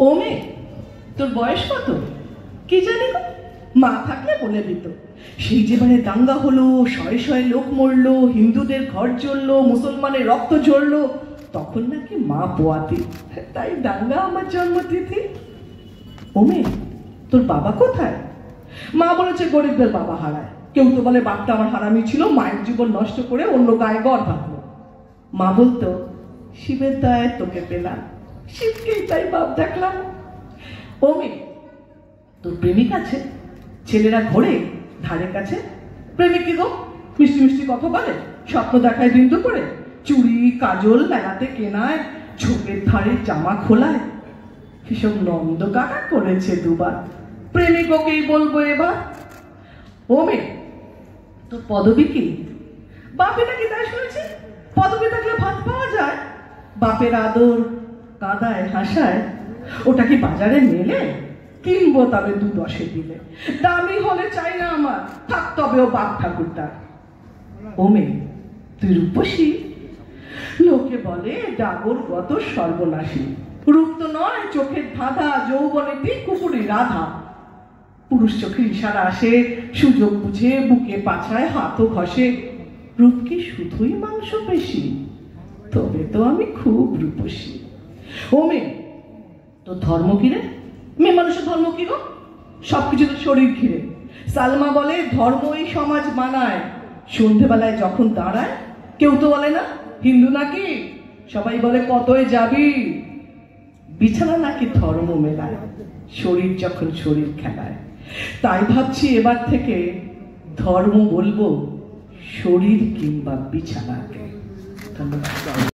ও মেয়ে, তোর বয়স কত? কি জানি গো, মা থাকলে বলে দিত। সেই যেবারে দাঙ্গা হলো, শয়ে শয়ে লোক মরলো, হিন্দুদের ঘর জ্বললো, মুসলমানের রক্ত ঝরলো, তখন নাকি মা পোয়াতি, তাই দাঙ্গা আমার জন্মতিথি। ও মেয়ে, তোর বাবা কোথায়? মা বলেছে গরিবদের বাবা হারায়। কেউ তো বলে বাপটা আমার হারামি ছিল, মায়ের জীবন নষ্ট করে অন্য গায়ে গড় ভাবলো। মা বলতো শিবের দয়ায় তোকে পেলাম, শিবকেই তাই বাপ দেখলাম। ও মেয়ে, তোর প্রেমিক আছে? ছেলেরা ঘোরে ধারে কাছে। প্রেমিক কি গো, মিষ্টি মিষ্টি কথা বলে, স্বপ্ন দেখায় দিন দুপুরে, চুড়ি কাজল মেলাতে কেনায়, ঝোপের ধারে জামা খোলায়। এসব নন্দ কাকা করেছে দুবার, প্রেমিক ওকেই বলবো এবার। ও মেয়ে, তোর পদবী কি? বাপে নাকি তাই শুনেছি, পদবী থাকলে ভাত পাওয়া যায়। বাপের আদর কাদায় হাসায়, ওটা কি বাজারে মেলে? কিনবো তবে 2-10 দিলে, দামি হলে চাই না আমার, থাক তবে ও বাপ ঠাকুরটা। ও মেয়ে, তুই রূপসী? লোকে বলে ডাগর গত সর্বনাশী, রূপ তো নয় চোখের ধাঁধা, যৌবনে তিন কুকুরি রাধা। পুরুষ চোখের ইশারা আসে, সুযোগ বুঝে বুকে পাছায় হাতও ঘষে। রূপ কি শুধুই মাংস পেশি? তবে তো আমি খুব রূপসী। ও মেয়ে, তোর ধর্ম কি রে? মেয়ে মানুষের ধর্ম কি গো? সবকিছু তো শরীর ঘিরে। সালমা বলে ধর্মই সমাজ মানায়। সন্ধেবেলায় যখন দাঁড়ায়, কেউ তো বলে না হিন্দু নাকি, সবাই বলে কতই যাবি। বিছানা নাকি ধর্ম মেলায়, শরীর যখন শরীর খেলায়। তাই ভাবছি এবার থেকে ধর্ম বলবো শরীর কিংবা বিছানাকে। ধন্যবাদ।